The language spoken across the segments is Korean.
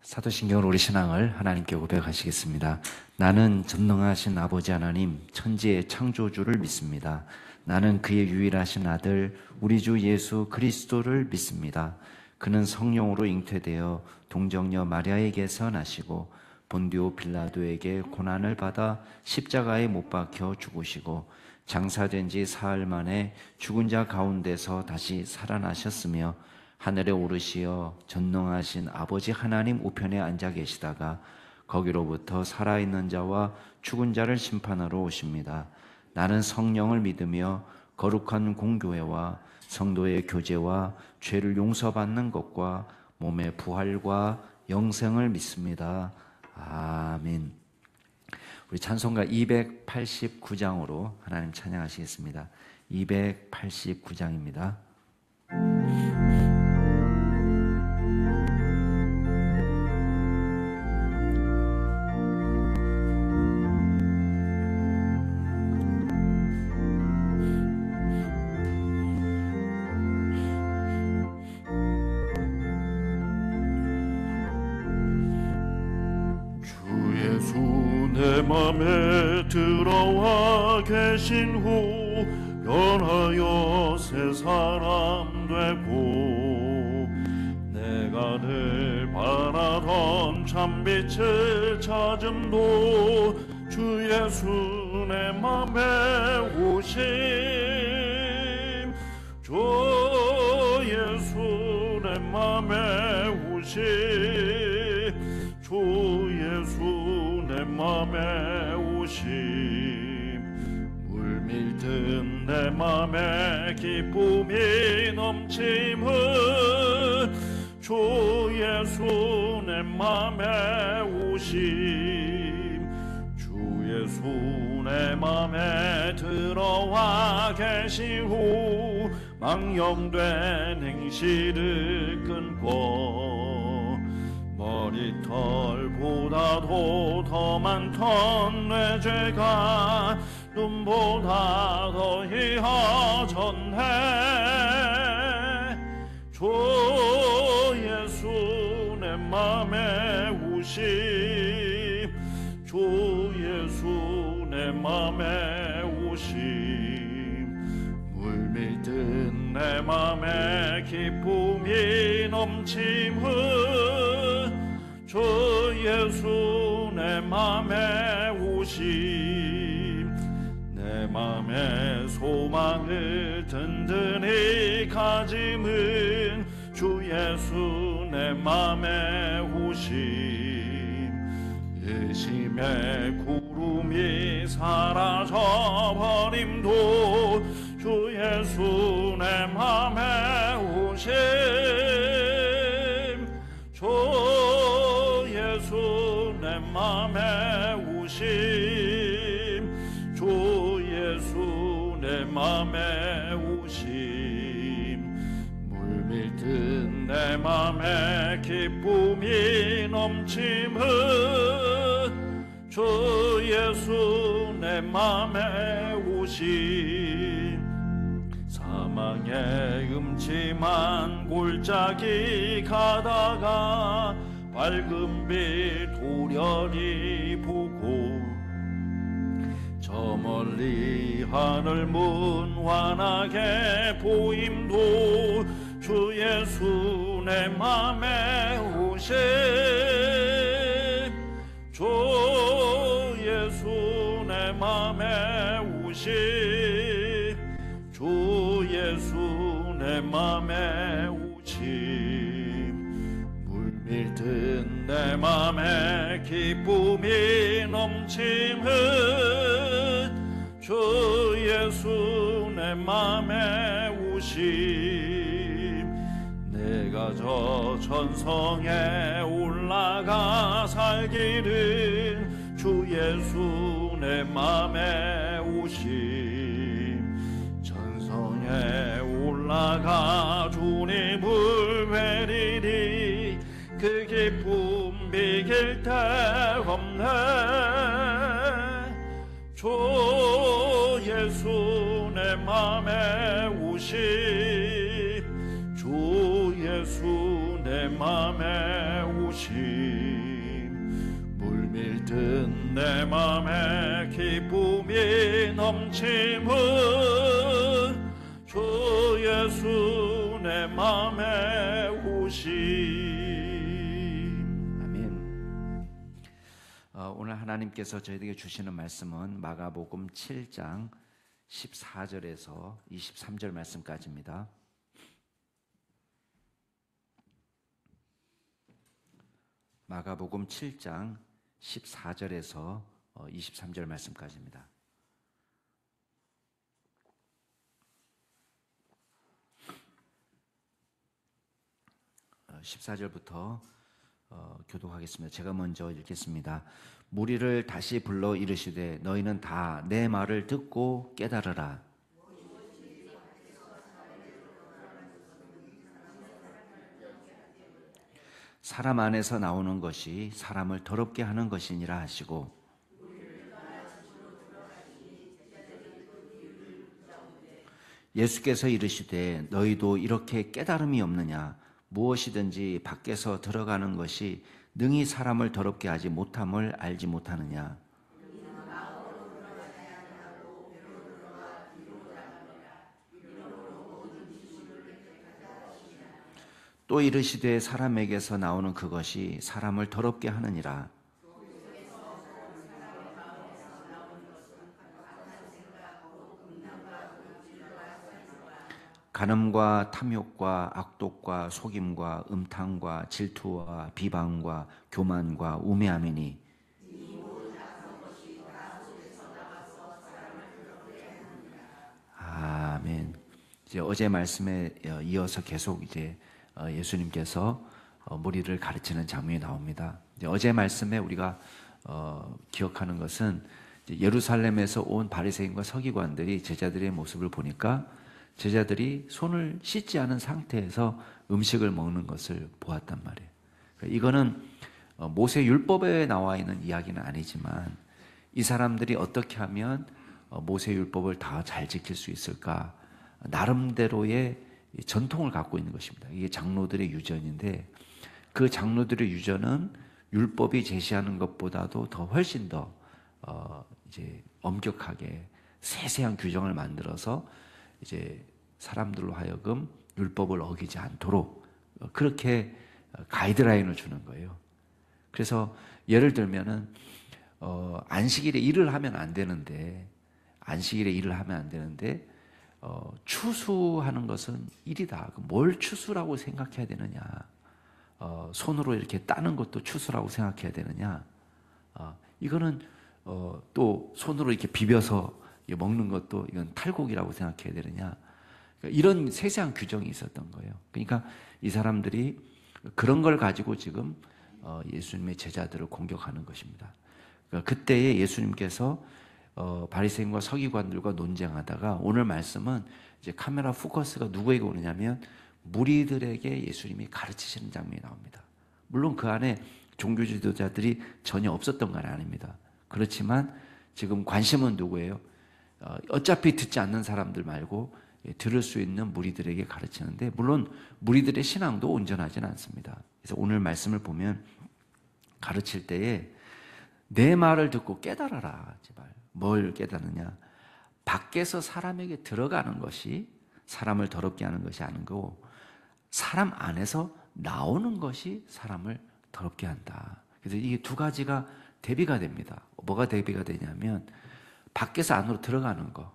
사도신경으로 우리 신앙을 하나님께 고백하시겠습니다. 나는 전능하신 아버지 하나님, 천지의 창조주를 믿습니다. 나는 그의 유일하신 아들, 우리 주 예수 그리스도를 믿습니다. 그는 성령으로 잉태되어 동정녀 마리아에게서 나시고 본디오 빌라도에게 고난을 받아 십자가에 못 박혀 죽으시고 장사된 지 사흘 만에 죽은 자 가운데서 다시 살아나셨으며 하늘에 오르시어 전능하신 아버지 하나님 우편에 앉아 계시다가 거기로부터 살아있는 자와 죽은 자를 심판하러 오십니다. 나는 성령을 믿으며 거룩한 공교회와 성도의 교제와 죄를 용서받는 것과 몸의 부활과 영생을 믿습니다. 아멘. 우리 찬송가 289장으로 하나님 찬양하시겠습니다. 289장입니다. 내 맘에 들어와 계신 후 변하여 새 사람 되고 내가 늘 바라던 참빛을 찾음도 주 예수 내 맘에 오심 주 예수 내 맘에 오심 주 예수 내 맘에 오심 물밀듯 내 맘에 기쁨이 넘침은 주 예수 내 맘에 오심 주 예수 내 맘에 들어와 계신 후 망령된 행실을 끊고 머리털보다도 더 많던 내 죄가 눈보다 더 희어졌네 주 예수 내 맘에 오심 주 예수 내 맘에 오심 물밀듯 내 맘에 기쁨이 넘침은 주 예수 내 맘에 오심 내 맘에 소망을 든든히 가짐은 주 예수 내 맘에 오심 의심의 구름이 사라져버림도 주 예수 내 맘에 오심 주 예수 내 맘에 오심 주 예수 내 맘에 오심 물밀듯 내 맘에 기쁨이 넘침은 주 예수 내 맘에 오심 사망의 음침한 골짜기 가다가 밝은 빛 도련히 보고 저 멀리 하늘 문환하게 보임도 주 예수 내 맘에 오심 주 예수 내 맘에 오심 주 예수 내 맘에 오심 물밀듯 내 맘에 기쁨이 넘침은 주 예수 내 맘에 오심 내가 저 천성에 올라가 살기는 주 예수 내 맘에 오심 천성에 올라가 주님을 뵈리니 그 기쁨 비길 데 없네 주 예수 내 맘에 오심 주 예수 내 맘에 오심 든 내 맘에 기쁨이 넘침은 주 예수 내 맘에 오심. 아멘. 오늘 하나님께서 저희에게 주시는 말씀은 마가복음 7장 14절에서 23절 말씀까지입니다. 마가복음 7장 14절에서 23절 말씀까지입니다. 어, 14절부터 교독하겠습니다. 제가 먼저 읽겠습니다. 무리를 다시 불러 이르시되 너희는 다 내 말을 듣고 깨달으라. 사람 안에서 나오는 것이 사람을 더럽게 하는 것이니라 하시고, 예수께서 이르시되 너희도 이렇게 깨달음이 없느냐? 무엇이든지 밖에서 들어가는 것이 능히 사람을 더럽게 하지 못함을 알지 못하느냐? 또 이르시되 사람에게서 나오는 그것이 사람을 더럽게 하느니라. 간음과 탐욕과 악독과 속임과 음탕과 질투와 비방과 교만과 우매함이니 아멘. 이제 어제 말씀에 이어서 계속 이제 예수님께서 무리를 가르치는 장면이 나옵니다. 이제 어제 말씀에 우리가 기억하는 것은 이제 예루살렘에서 온 바리새인과 서기관들이 제자들의 모습을 보니까 제자들이 손을 씻지 않은 상태에서 음식을 먹는 것을 보았단 말이에요. 이거는 모세 율법에 나와 있는 이야기는 아니지만 이 사람들이 어떻게 하면 모세 율법을 다 잘 지킬 수 있을까? 나름대로의 전통을 갖고 있는 것입니다. 이게 장로들의 유전인데 그 장로들의 유전은 율법이 제시하는 것보다도 더 훨씬 더 이제 엄격하게 세세한 규정을 만들어서 이제 사람들로 하여금 율법을 어기지 않도록 그렇게 가이드라인을 주는 거예요. 그래서 예를 들면은 안식일에 일을 하면 안 되는데 추수하는 것은 일이다. 뭘 추수라고 생각해야 되느냐? 손으로 이렇게 따는 것도 추수라고 생각해야 되느냐? 이거는 또 손으로 이렇게 비벼서 먹는 것도 이건 탈곡이라고 생각해야 되느냐? 그러니까 이런 세세한 규정이 있었던 거예요. 그러니까 이 사람들이 그런 걸 가지고 지금 예수님의 제자들을 공격하는 것입니다. 그러니까 그때에 예수님께서 바리새인과 서기관들과 논쟁하다가 오늘 말씀은 이제 카메라 포커스가 누구에게 오느냐면 무리들에게 예수님이 가르치시는 장면이 나옵니다. 물론 그 안에 종교 지도자들이 전혀 없었던 건 아닙니다. 그렇지만 지금 관심은 누구예요? 어차피 듣지 않는 사람들 말고 들을 수 있는 무리들에게 가르치는데 물론 무리들의 신앙도 온전하지는 않습니다. 그래서 오늘 말씀을 보면 가르칠 때에 내 말을 듣고 깨달아라. 제발. 뭘 깨닫느냐? 밖에서 사람에게 들어가는 것이 사람을 더럽게 하는 것이 아니고 사람 안에서 나오는 것이 사람을 더럽게 한다. 그래서 이게 두 가지가 대비가 됩니다. 뭐가 대비가 되냐면 밖에서 안으로 들어가는 거,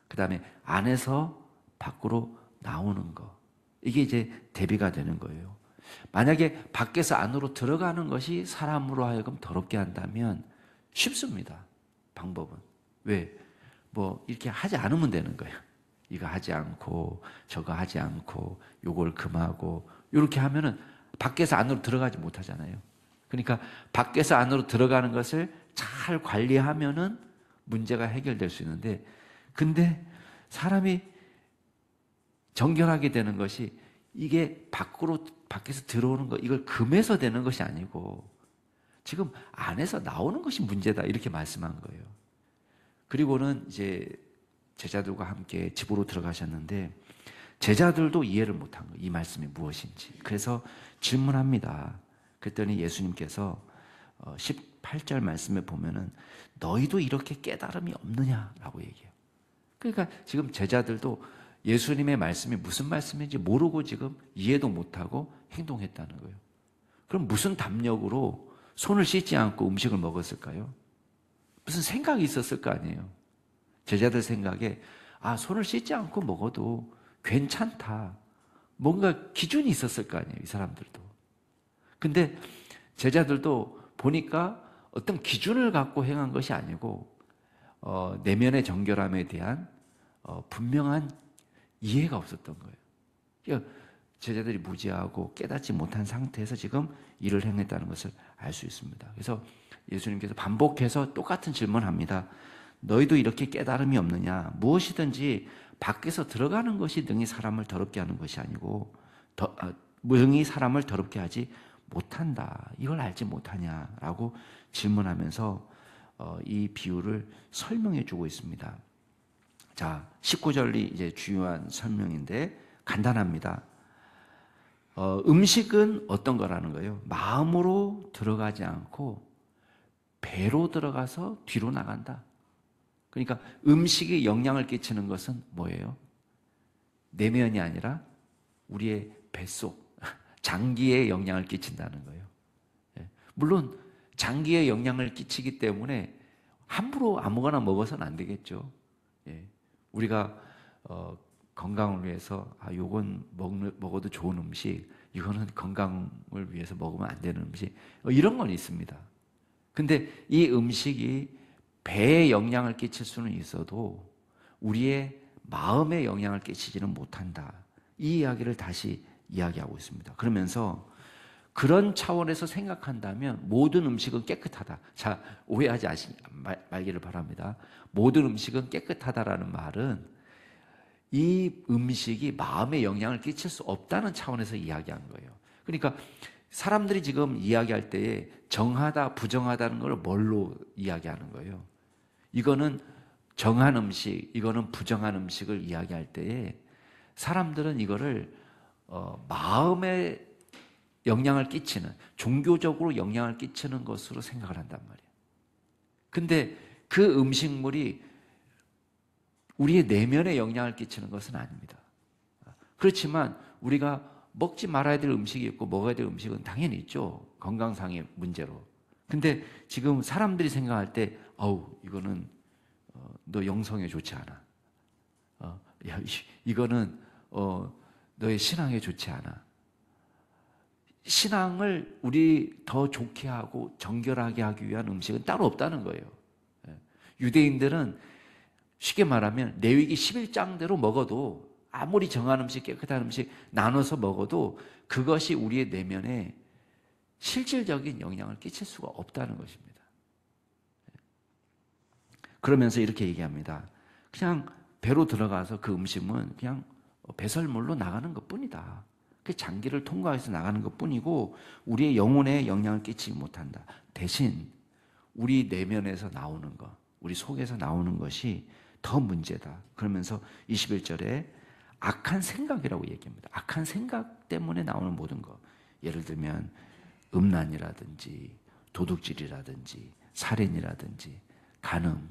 그 다음에 안에서 밖으로 나오는 거. 이게 이제 대비가 되는 거예요. 만약에 밖에서 안으로 들어가는 것이 사람으로 하여금 더럽게 한다면 쉽습니다. 방법은. 왜? 뭐 이렇게 하지 않으면 되는 거예요. 이거 하지 않고 저거 하지 않고 요걸 금하고 이렇게 하면은 밖에서 안으로 들어가지 못하잖아요. 그러니까 밖에서 안으로 들어가는 것을 잘 관리하면은 문제가 해결될 수 있는데 근데 사람이 정결하게 되는 것이 이게 밖에서 들어오는 거 이걸 금해서 되는 것이 아니고 지금 안에서 나오는 것이 문제다 이렇게 말씀한 거예요. 그리고는 이제 제자들과 함께 집으로 들어가셨는데 제자들도 이해를 못한 거예요. 이 말씀이 무엇인지. 그래서 질문합니다. 그랬더니 예수님께서 8절 말씀에 보면은 너희도 이렇게 깨달음이 없느냐라고 얘기해요. 그러니까 지금 제자들도 예수님의 말씀이 무슨 말씀인지 모르고 지금 이해도 못하고 행동했다는 거예요. 그럼 무슨 담력으로 손을 씻지 않고 음식을 먹었을까요? 무슨 생각이 있었을 거 아니에요. 제자들 생각에 손을 씻지 않고 먹어도 괜찮다. 뭔가 기준이 있었을 거 아니에요. 이 사람들도. 근데 제자들도 보니까 어떤 기준을 갖고 행한 것이 아니고 내면의 정결함에 대한 분명한 이해가 없었던 거예요. 그러니까 제자들이 무지하고 깨닫지 못한 상태에서 지금 일을 행했다는 것을 알 수 있습니다. 그래서 예수님께서 반복해서 똑같은 질문합니다. 너희도 이렇게 깨달음이 없느냐? 무엇이든지 밖에서 들어가는 것이 능히 사람을 더럽게 하는 것이 아니고 능히 사람을 더럽게 하지 못한다. 이걸 알지 못하냐라고 질문하면서 이 비유를 설명해 주고 있습니다. 자, 19절이 이제 주요한 설명인데 간단합니다. 음식은 어떤 거라는 거예요? 마음으로 들어가지 않고 배로 들어가서 뒤로 나간다. 그러니까 음식에 영향을 끼치는 것은 뭐예요? 내면이 아니라 우리의 뱃속, 장기에 영향을 끼친다는 거예요. 물론 장기에 영향을 끼치기 때문에 함부로 아무거나 먹어서는 안 되겠죠. 우리가 건강을 위해서 요건 먹어도 좋은 음식, 이거는 건강을 위해서 먹으면 안 되는 음식, 이런 건 있습니다. 근데 이 음식이 배에 영향을 끼칠 수는 있어도 우리의 마음에 영향을 끼치지는 못한다. 이 이야기를 다시 이야기하고 있습니다. 그러면서 그런 차원에서 생각한다면 모든 음식은 깨끗하다. 자, 오해하지 말기를 바랍니다. 모든 음식은 깨끗하다라는 말은 이 음식이 마음에 영향을 끼칠 수 없다는 차원에서 이야기한 거예요. 그러니까 사람들이 지금 이야기할 때에 정하다, 부정하다는 걸 뭘로 이야기하는 거예요? 이거는 정한 음식, 이거는 부정한 음식을 이야기할 때에 사람들은 이거를 마음에 영향을 끼치는, 종교적으로 영향을 끼치는 것으로 생각을 한단 말이에요. 근데 그 음식물이 우리의 내면에 영향을 끼치는 것은 아닙니다. 그렇지만 우리가 먹지 말아야 될 음식이 있고 먹어야 될 음식은 당연히 있죠. 건강상의 문제로. 근데 지금 사람들이 생각할 때 이거는 너 영성에 좋지 않아. 이거는 너의 신앙에 좋지 않아. 신앙을 우리 더 좋게 하고 정결하게 하기 위한 음식은 따로 없다는 거예요. 유대인들은 쉽게 말하면 레위기 11장대로 먹어도 아무리 정한 음식, 깨끗한 음식 나눠서 먹어도 그것이 우리의 내면에 실질적인 영향을 끼칠 수가 없다는 것입니다. 그러면서 이렇게 얘기합니다. 그냥 배로 들어가서 그 음식은 그냥 배설물로 나가는 것뿐이다. 그 장기를 통과해서 나가는 것뿐이고 우리의 영혼에 영향을 끼치지 못한다. 대신 우리 내면에서 나오는 것, 우리 속에서 나오는 것이 더 문제다. 그러면서 21절에 악한 생각이라고 얘기합니다. 악한 생각 때문에 나오는 모든 것. 예를 들면 음란이라든지 도둑질이라든지 살인이라든지 간음,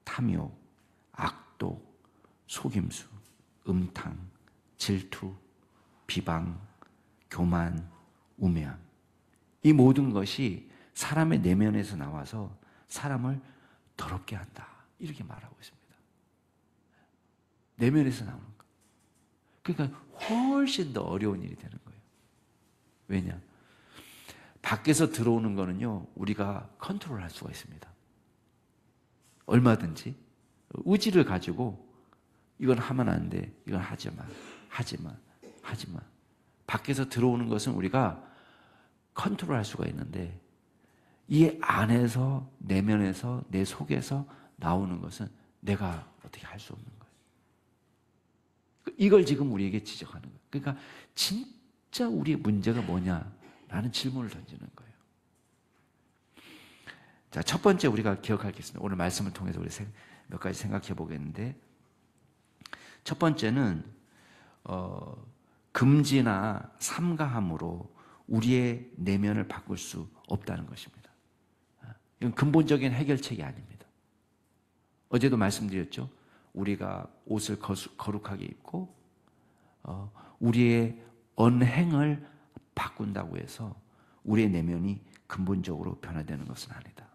탐욕, 악독, 속임수, 음탕, 질투, 비방, 교만, 우매함. 이 모든 것이 사람의 내면에서 나와서 사람을 더럽게 한다. 이렇게 말하고 있습니다. 내면에서 나오는 거. 그러니까 훨씬 더 어려운 일이 되는 거예요. 왜냐? 밖에서 들어오는 거는요, 우리가 컨트롤할 수가 있습니다. 얼마든지 의지를 가지고 이건 하면 안 돼, 이건 하지 마. 밖에서 들어오는 것은 우리가 컨트롤할 수가 있는데 이 안에서, 내면에서, 내 속에서 나오는 것은 내가 어떻게 할 수 없는 거예요. 이걸 지금 우리에게 지적하는 거예요. 그러니까 진짜 우리의 문제가 뭐냐라는 질문을 던지는 거예요. 자, 첫 번째 우리가 기억할 게 있습니다. 오늘 말씀을 통해서 우리 몇 가지 생각해 보겠는데, 첫 번째는 금지나 삼가함으로 우리의 내면을 바꿀 수 없다는 것입니다. 이건 근본적인 해결책이 아닙니다. 어제도 말씀드렸죠. 우리가 옷을 거룩하게 입고 우리의 언행을 바꾼다고 해서 우리의 내면이 근본적으로 변화되는 것은 아니다.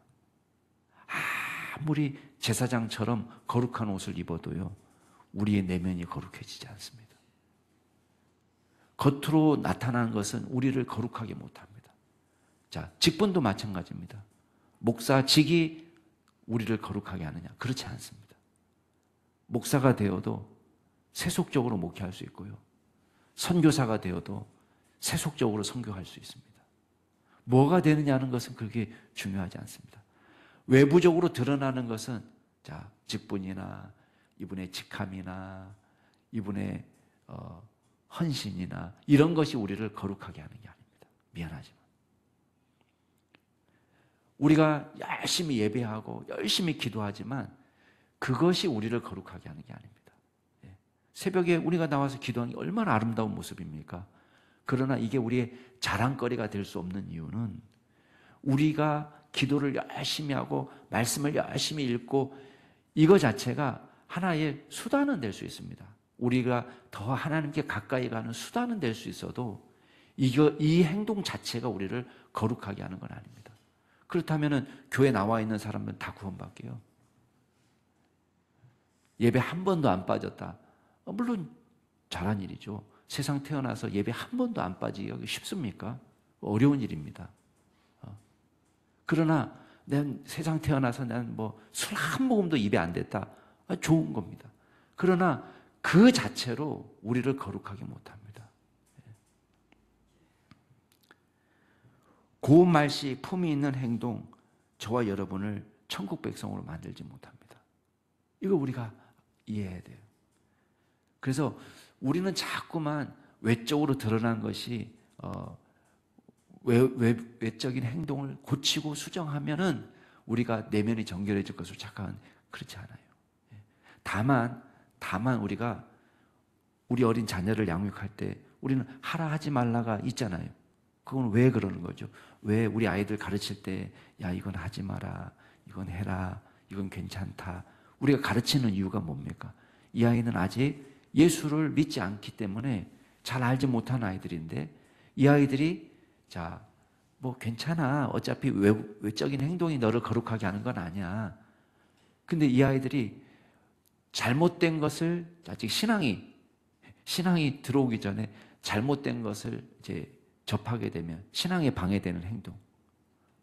아무리 제사장처럼 거룩한 옷을 입어도요, 우리의 내면이 거룩해지지 않습니다. 겉으로 나타나는 것은 우리를 거룩하게 못합니다. 자, 직분도 마찬가지입니다. 목사직이 우리를 거룩하게 하느냐? 그렇지 않습니다. 목사가 되어도 세속적으로 목회할 수 있고요, 선교사가 되어도 세속적으로 선교할 수 있습니다. 뭐가 되느냐는 것은 그렇게 중요하지 않습니다. 외부적으로 드러나는 것은 자, 직분이나 이분의 직함이나 이분의 헌신이나 이런 것이 우리를 거룩하게 하는 게 아닙니다. 미안하지만 우리가 열심히 예배하고 열심히 기도하지만 그것이 우리를 거룩하게 하는 게 아닙니다. 새벽에 우리가 나와서 기도하는 게 얼마나 아름다운 모습입니까? 그러나 이게 우리의 자랑거리가 될 수 없는 이유는 우리가 기도를 열심히 하고 말씀을 열심히 읽고 이거 자체가 하나의 수단은 될 수 있습니다. 우리가 더 하나님께 가까이 가는 수단은 될 수 있어도 이 행동 자체가 우리를 거룩하게 하는 건 아닙니다. 그렇다면 교회 나와 있는 사람은 다 구원받게요. 예배 한 번도 안 빠졌다. 물론 잘한 일이죠. 세상 태어나서 예배 한 번도 안 빠지기 쉽습니까? 어려운 일입니다. 그러나 난 세상 태어나서 난 뭐 술 한 모금도 입에 안 댔다. 좋은 겁니다. 그러나 그 자체로 우리를 거룩하게 못합니다. 고운 말씨, 품이 있는 행동, 저와 여러분을 천국 백성으로 만들지 못합니다. 이거 우리가 이해해야 돼요. 그래서 우리는 자꾸만 외적으로 드러난 것이 외적인 행동을 고치고 수정하면은 우리가 내면이 정결해질 것으로 착각하는, 그렇지 않아요. 다만 우리가 우리 어린 자녀를 양육할 때 우리는 하라 하지 말라가 있잖아요. 그건 왜 그러는 거죠? 왜 우리 아이들 가르칠 때 야, 이건 하지 마라, 이건 해라, 이건 괜찮다, 우리가 가르치는 이유가 뭡니까? 이 아이는 아직 예수를 믿지 않기 때문에 잘 알지 못한 아이들인데, 이 아이들이 자, 뭐 괜찮아, 어차피 외적인 행동이 너를 거룩하게 하는 건 아니야. 근데 이 아이들이 잘못된 것을, 아직 신앙이 들어오기 전에 잘못된 것을 이제 접하게 되면 신앙에 방해되는 행동,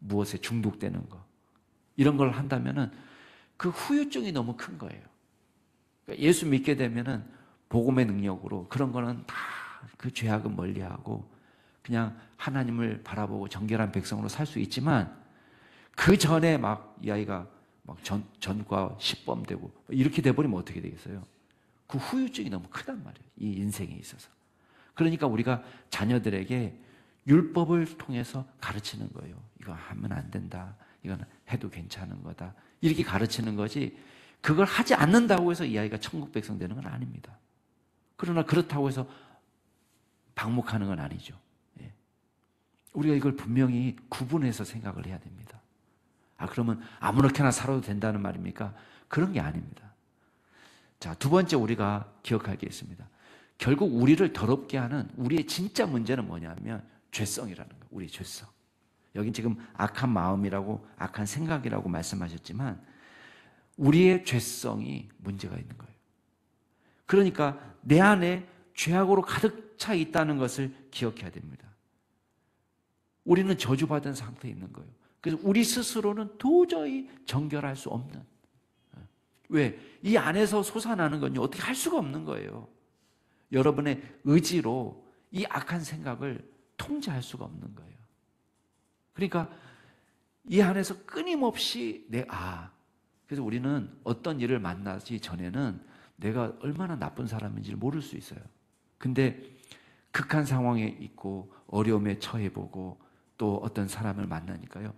무엇에 중독되는 거, 이런 걸 한다면은 그 후유증이 너무 큰 거예요. 그러니까 예수 믿게 되면은 복음의 능력으로 그런 거는 다 그 죄악은 멀리하고 그냥 하나님을 바라보고 정결한 백성으로 살 수 있지만, 그 전에 막 이 아이가 막 전과 시범되고 이렇게 돼버리면 어떻게 되겠어요? 그 후유증이 너무 크단 말이에요, 이 인생에 있어서. 그러니까 우리가 자녀들에게 율법을 통해서 가르치는 거예요. 이거 하면 안 된다, 이건 해도 괜찮은 거다, 이렇게 가르치는 거지, 그걸 하지 않는다고 해서 이 아이가 천국 백성 되는 건 아닙니다. 그러나 그렇다고 해서 방목하는 건 아니죠. 우리가 이걸 분명히 구분해서 생각을 해야 됩니다. 그러면 아무렇게나 살아도 된다는 말입니까? 그런 게 아닙니다. 자, 두 번째 우리가 기억할 게 있습니다. 결국 우리를 더럽게 하는 우리의 진짜 문제는 뭐냐면 죄성이라는 거예요. 우리의 죄성. 여긴 지금 악한 마음이라고, 악한 생각이라고 말씀하셨지만 우리의 죄성이 문제가 있는 거예요. 그러니까 내 안에 죄악으로 가득 차 있다는 것을 기억해야 됩니다. 우리는 저주받은 상태에 있는 거예요. 그래서 우리 스스로는 도저히 정결할 수 없는, 왜? 이 안에서 솟아나는 건요, 어떻게 할 수가 없는 거예요. 여러분의 의지로 이 악한 생각을 통제할 수가 없는 거예요. 그러니까 이 안에서 끊임없이 그래서 우리는 어떤 일을 만나기 전에는 내가 얼마나 나쁜 사람인지를 모를 수 있어요. 근데 극한 상황에 있고 어려움에 처해보고 또 어떤 사람을 만나니까요,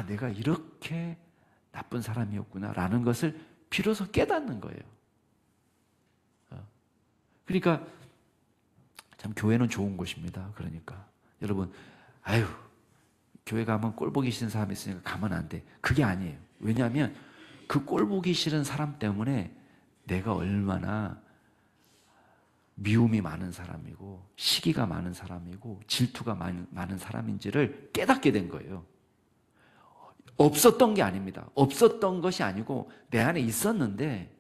내가 이렇게 나쁜 사람이었구나 라는 것을 비로소 깨닫는 거예요. 그러니까 참 교회는 좋은 곳입니다. 그러니까 여러분, 교회 가면 꼴 보기 싫은 사람이 있으니까 가면 안 돼. 그게 아니에요. 왜냐하면 그 꼴 보기 싫은 사람 때문에 내가 얼마나 미움이 많은 사람이고 시기가 많은 사람이고 질투가 많은 사람인지를 깨닫게 된 거예요. 없었던 게 아닙니다. 없었던 것이 아니고 내 안에 있었는데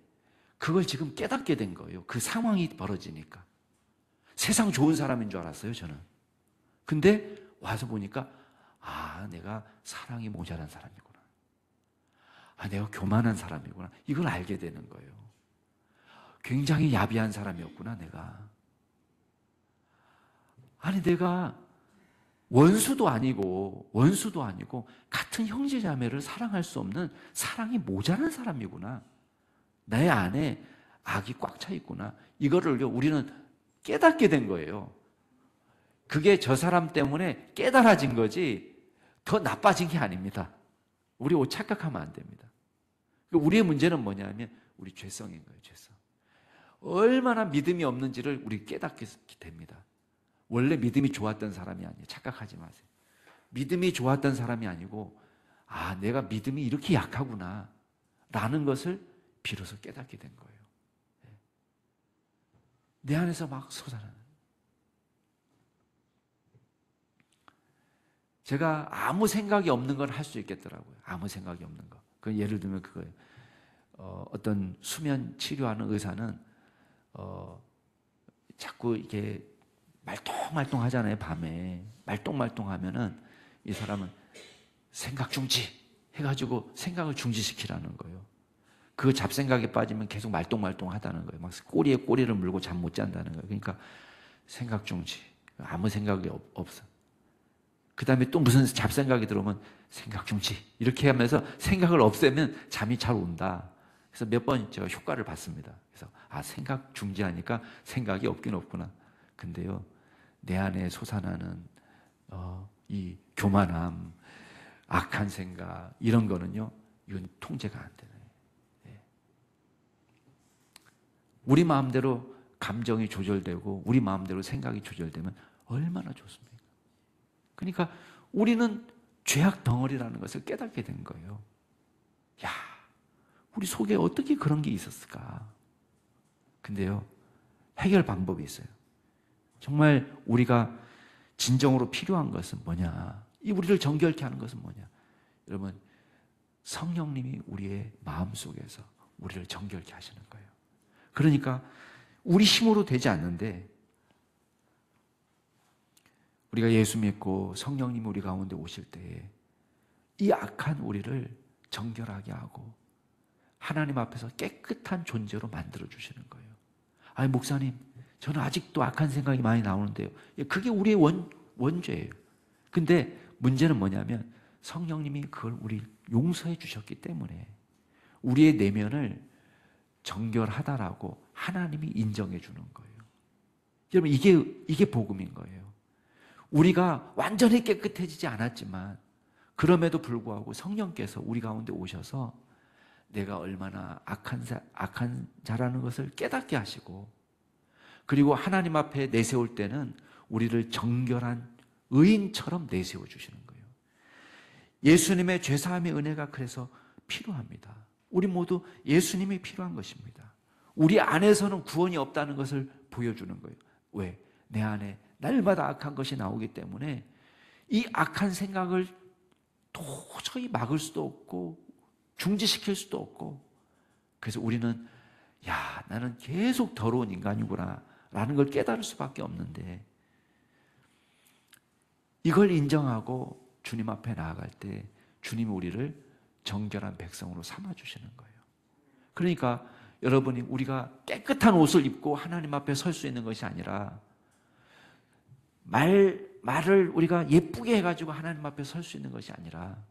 그걸 지금 깨닫게 된 거예요. 그 상황이 벌어지니까. 세상 좋은 사람인 줄 알았어요, 저는. 근데 와서 보니까 내가 사랑이 모자란 사람이구나. 내가 교만한 사람이구나. 이걸 알게 되는 거예요. 굉장히 야비한 사람이었구나, 내가. 내가 원수도 아니고 같은 형제 자매를 사랑할 수 없는 사랑이 모자란 사람이구나. 내 안에 악이 꽉 차 있구나. 이거를 우리는 깨닫게 된 거예요. 그게 저 사람 때문에 깨달아진 거지 더 나빠진 게 아닙니다. 우리 옷 착각하면 안 됩니다. 우리의 문제는 뭐냐면 우리 죄성인 거예요. 죄성. 얼마나 믿음이 없는지를 우리 깨닫게 됩니다. 원래 믿음이 좋았던 사람이 아니에요. 착각하지 마세요. 믿음이 좋았던 사람이 아니고 내가 믿음이 이렇게 약하구나 라는 것을 비로소 깨닫게 된 거예요. 내 안에서 막 솟아나는. 제가 아무 생각이 없는 걸 할 수 있겠더라고요. 아무 생각이 없는 거. 그 예를 들면 그거예요. 어떤 수면 치료하는 의사는 자꾸 이렇게 말똥말똥 하잖아요. 밤에 말똥말똥 하면은 이 사람은 생각 중지 해가지고 생각을 중지시키라는 거예요. 그 잡생각에 빠지면 계속 말똥말똥 하다는 거예요. 막 꼬리에 꼬리를 물고 잠 못 잔다는 거예요. 그러니까 생각 중지. 아무 생각이 없어. 그 다음에 또 무슨 잡생각이 들어오면 생각 중지. 이렇게 하면서 생각을 없애면 잠이 잘 온다. 그래서 몇 번 제가 효과를 봤습니다. 그래서 생각 중지하니까 생각이 없긴 없구나. 근데요, 내 안에 솟아나는 이 교만함, 악한 생각 이런 거는요, 이건 통제가 안 되네. 우리 마음대로 감정이 조절되고 우리 마음대로 생각이 조절되면 얼마나 좋습니까? 그러니까 우리는 죄악 덩어리라는 것을 깨닫게 된 거예요. 야, 우리 속에 어떻게 그런 게 있었을까? 근데요, 해결 방법이 있어요. 정말 우리가 진정으로 필요한 것은 뭐냐? 이 우리를 정결케 하는 것은 뭐냐? 여러분, 성령님이 우리의 마음속에서 우리를 정결케 하시는 거예요. 그러니까 우리 힘으로 되지 않는데 우리가 예수 믿고 성령님이 우리 가운데 오실 때에 이 악한 우리를 정결하게 하고 하나님 앞에서 깨끗한 존재로 만들어주시는 거예요. 아니 목사님, 저는 아직도 악한 생각이 많이 나오는데요. 그게 우리의 원죄예요. 근데 문제는 뭐냐면 성령님이 그걸 우리 용서해 주셨기 때문에 우리의 내면을 정결하다라고 하나님이 인정해 주는 거예요. 여러분, 이게 복음인 거예요. 우리가 완전히 깨끗해지지 않았지만 그럼에도 불구하고 성령께서 우리 가운데 오셔서 내가 얼마나 악한 자라는 것을 깨닫게 하시고, 그리고 하나님 앞에 내세울 때는 우리를 정결한 의인처럼 내세워 주시는 거예요. 예수님의 죄사함의 은혜가 그래서 필요합니다. 우리 모두 예수님이 필요한 것입니다. 우리 안에서는 구원이 없다는 것을 보여주는 거예요. 왜? 내 안에 날마다 악한 것이 나오기 때문에 이 악한 생각을 도저히 막을 수도 없고 중지시킬 수도 없고, 그래서 우리는 나는 계속 더러운 인간이구나 라는 걸 깨달을 수밖에 없는데, 이걸 인정하고 주님 앞에 나아갈 때 주님이 우리를 정결한 백성으로 삼아주시는 거예요. 그러니까 여러분이 우리가 깨끗한 옷을 입고 하나님 앞에 설 수 있는 것이 아니라 말을 우리가 예쁘게 해가지고 하나님 앞에 설 수 있는 것이 아니라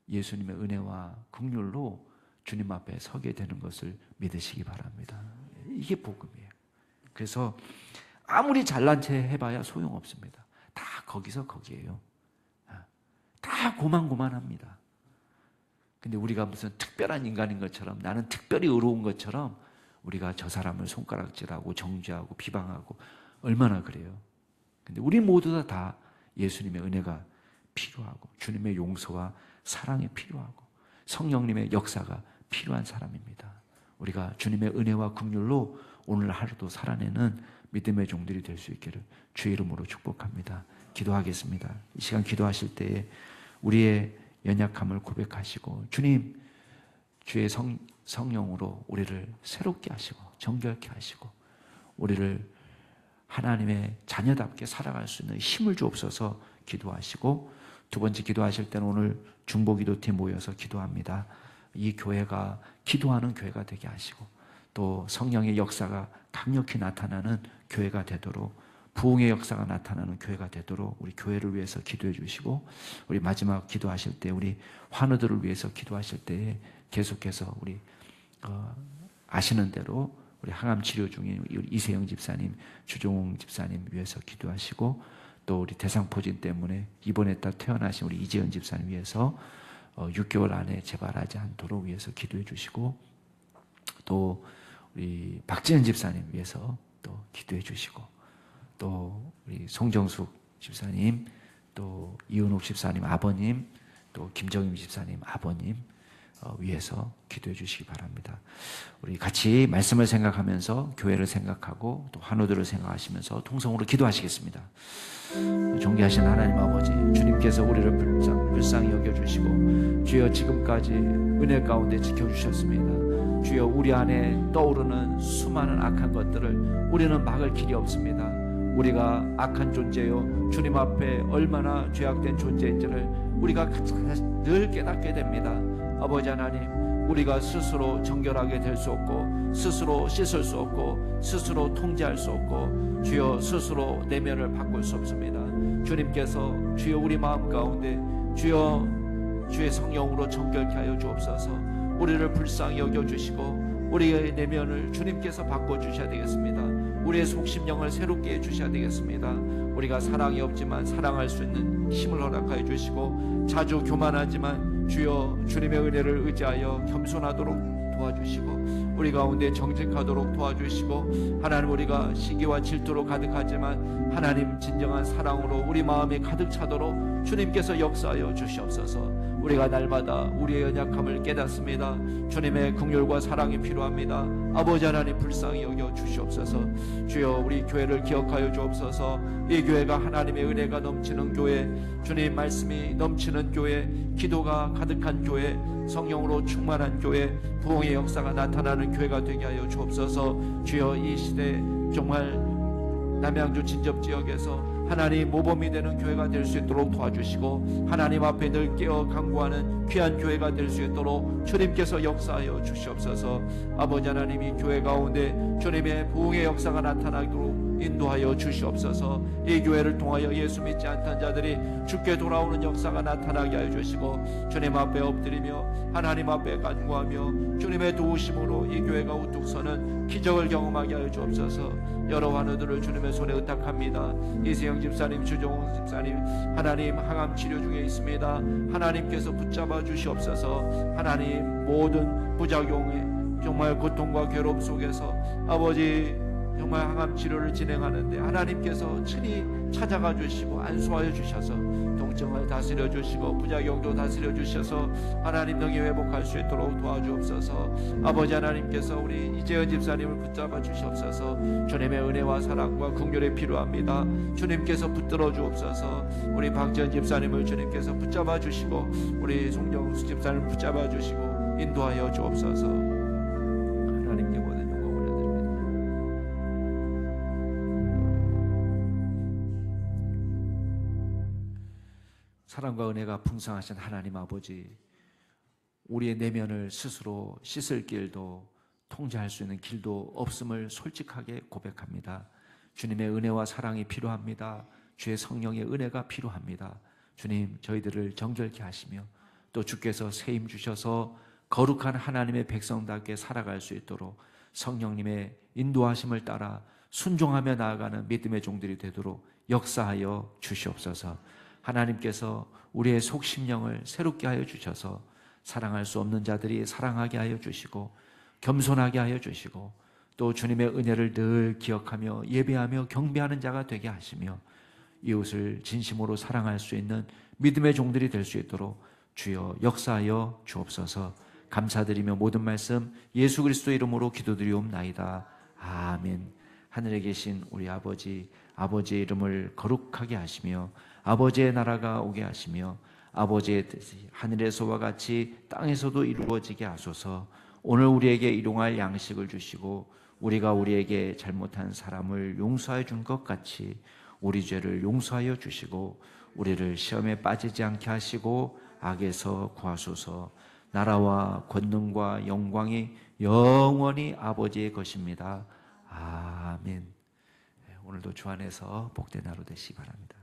예수님의 은혜와 긍휼로 주님 앞에 서게 되는 것을 믿으시기 바랍니다. 이게 복음이에요. 그래서 아무리 잘난 체 해봐야 소용없습니다. 다 거기서 거기에요. 다 고만고만합니다. 근데 우리가 무슨 특별한 인간인 것처럼, 나는 특별히 의로운 것처럼 우리가 저 사람을 손가락질하고 정죄하고 비방하고 얼마나 그래요. 근데 우리 모두 다 예수님의 은혜가 필요하고 주님의 용서와 사랑이 필요하고 성령님의 역사가 필요한 사람입니다. 우리가 주님의 은혜와 긍휼로 오늘 하루도 살아내는 믿음의 종들이 될 수 있기를 주의 이름으로 축복합니다. 기도하겠습니다. 이 시간 기도하실 때에 우리의 연약함을 고백하시고 주님, 주의 성령으로 우리를 새롭게 하시고 정결케 하시고 우리를 하나님의 자녀답게 살아갈 수 있는 힘을 주옵소서 기도하시고, 두 번째 기도하실 때는 오늘 중보기도팀 모여서 기도합니다. 이 교회가 기도하는 교회가 되게 하시고 또 성령의 역사가 강력히 나타나는 교회가 되도록, 부흥의 역사가 나타나는 교회가 되도록 우리 교회를 위해서 기도해 주시고, 우리 마지막 기도하실 때 우리 환우들을 위해서 기도하실 때에 계속해서 우리 아시는 대로 우리 항암 치료 중인 이세영 집사님, 주종웅 집사님 위해서 기도하시고, 또 우리 대상포진 때문에 입원했다 퇴원하신 우리 이재은 집사님 위해서 6개월 안에 재발하지 않도록 위해서 기도해 주시고, 또 우리 박지은 집사님 위해서 또 기도해 주시고, 또 우리 송정숙 집사님, 또 이은옥 집사님 아버님, 또 김정임 집사님 아버님 위해서 기도해 주시기 바랍니다. 우리 같이 말씀을 생각하면서 교회를 생각하고 또 환우들을 생각하시면서 통성으로 기도하시겠습니다. 존귀하신 하나님 아버지, 주님께서 우리를 불쌍히 여겨주시고 주여 지금까지 은혜 가운데 지켜주셨습니다. 주여 우리 안에 떠오르는 수많은 악한 것들을 우리는 막을 길이 없습니다. 우리가 악한 존재요, 주님 앞에 얼마나 죄악된 존재인지를 우리가 늘 깨닫게 됩니다. 아버지 하나님, 우리가 스스로 정결하게 될 수 없고 스스로 씻을 수 없고 스스로 통제할 수 없고 주여 스스로 내면을 바꿀 수 없습니다. 주님께서 주여 우리 마음 가운데 주여 주의 성령으로 정결케 하여 주옵소서. 우리를 불쌍히 여겨주시고 우리의 내면을 주님께서 바꿔주셔야 되겠습니다. 우리의 속심령을 새롭게 해주셔야 되겠습니다. 우리가 사랑이 없지만 사랑할 수 있는 힘을 허락하여 주시고, 자주 교만하지만 주여 주님의 은혜를 의지하여 겸손하도록 도와주시고, 우리 가운데 정직하도록 도와주시고, 하나님 우리가 시기와 질투로 가득하지만 하나님 진정한 사랑으로 우리 마음이 가득 차도록 주님께서 역사하여 주시옵소서. 우리가 날마다 우리의 연약함을 깨닫습니다. 주님의 긍휼과 사랑이 필요합니다. 아버지 하나님 불쌍히 여겨 주시옵소서. 주여 우리 교회를 기억하여 주옵소서. 이 교회가 하나님의 은혜가 넘치는 교회, 주님 말씀이 넘치는 교회, 기도가 가득한 교회, 성령으로 충만한 교회, 부흥의 역사가 나타나는 교회가 되게 하여 주옵소서. 주여 이 시대 정말 남양주 진접지역에서 하나님 모범이 되는 교회가 될 수 있도록 도와주시고, 하나님 앞에 늘 깨어 간구하는 귀한 교회가 될 수 있도록 주님께서 역사하여 주시옵소서. 아버지 하나님, 이 교회 가운데 주님의 부흥의 역사가 나타나도록 인도하여 주시옵소서. 이 교회를 통하여 예수 믿지 않던 자들이 주께 돌아오는 역사가 나타나게 하여 주시고, 주님 앞에 엎드리며 하나님 앞에 간구하며 주님의 도우심으로 이 교회가 우뚝 서는 기적을 경험하게 하여 주옵소서. 여러 환우들을 주님의 손에 의탁합니다. 이세영 집사님, 주종훈 집사님, 하나님 항암 치료 중에 있습니다. 하나님께서 붙잡아 주시옵소서. 하나님 모든 부작용에 정말 고통과 괴로움 속에서 아버지 정말 항암 치료를 진행하는데 하나님께서 친히 찾아가 주시고 안수하여 주셔서 통증을 다스려 주시고 부작용도 다스려 주셔서 하나님 능히 회복할 수 있도록 도와주옵소서. 아버지 하나님께서 우리 이재은 집사님을 붙잡아 주시옵소서. 주님의 은혜와 사랑과 긍휼이 필요합니다. 주님께서 붙들어 주옵소서. 우리 박지은 집사님을 주님께서 붙잡아 주시고 우리 송정수 집사님을 붙잡아 주시고 인도하여 주옵소서. 하나님께 모든 영광을 올려드립니다. 사랑과 은혜가 풍성하신 하나님 아버지, 우리의 내면을 스스로 씻을 길도 통제할 수 있는 길도 없음을 솔직하게 고백합니다. 주님의 은혜와 사랑이 필요합니다. 주의 성령의 은혜가 필요합니다. 주님, 저희들을 정결케 하시며 또 주께서 세임 주셔서 거룩한 하나님의 백성답게 살아갈 수 있도록 성령님의 인도하심을 따라 순종하며 나아가는 믿음의 종들이 되도록 역사하여 주시옵소서. 하나님께서 우리의 속심령을 새롭게 하여 주셔서 사랑할 수 없는 자들이 사랑하게 하여 주시고 겸손하게 하여 주시고 또 주님의 은혜를 늘 기억하며 예배하며 경배하는 자가 되게 하시며 이웃을 진심으로 사랑할 수 있는 믿음의 종들이 될 수 있도록 주여 역사하여 주옵소서. 감사드리며 모든 말씀 예수 그리스도의 이름으로 기도드리옵나이다. 아멘. 하늘에 계신 우리 아버지, 아버지의 이름을 거룩하게 하시며 아버지의 나라가 오게 하시며 아버지의 뜻이 하늘에서와 같이 땅에서도 이루어지게 하소서. 오늘 우리에게 일용할 양식을 주시고 우리가 우리에게 잘못한 사람을 용서해 준 것 같이 우리 죄를 용서하여 주시고 우리를 시험에 빠지지 않게 하시고 악에서 구하소서. 나라와 권능과 영광이 영원히 아버지의 것입니다. 아멘. 오늘도 주 안에서 복된 하루 되시기 바랍니다.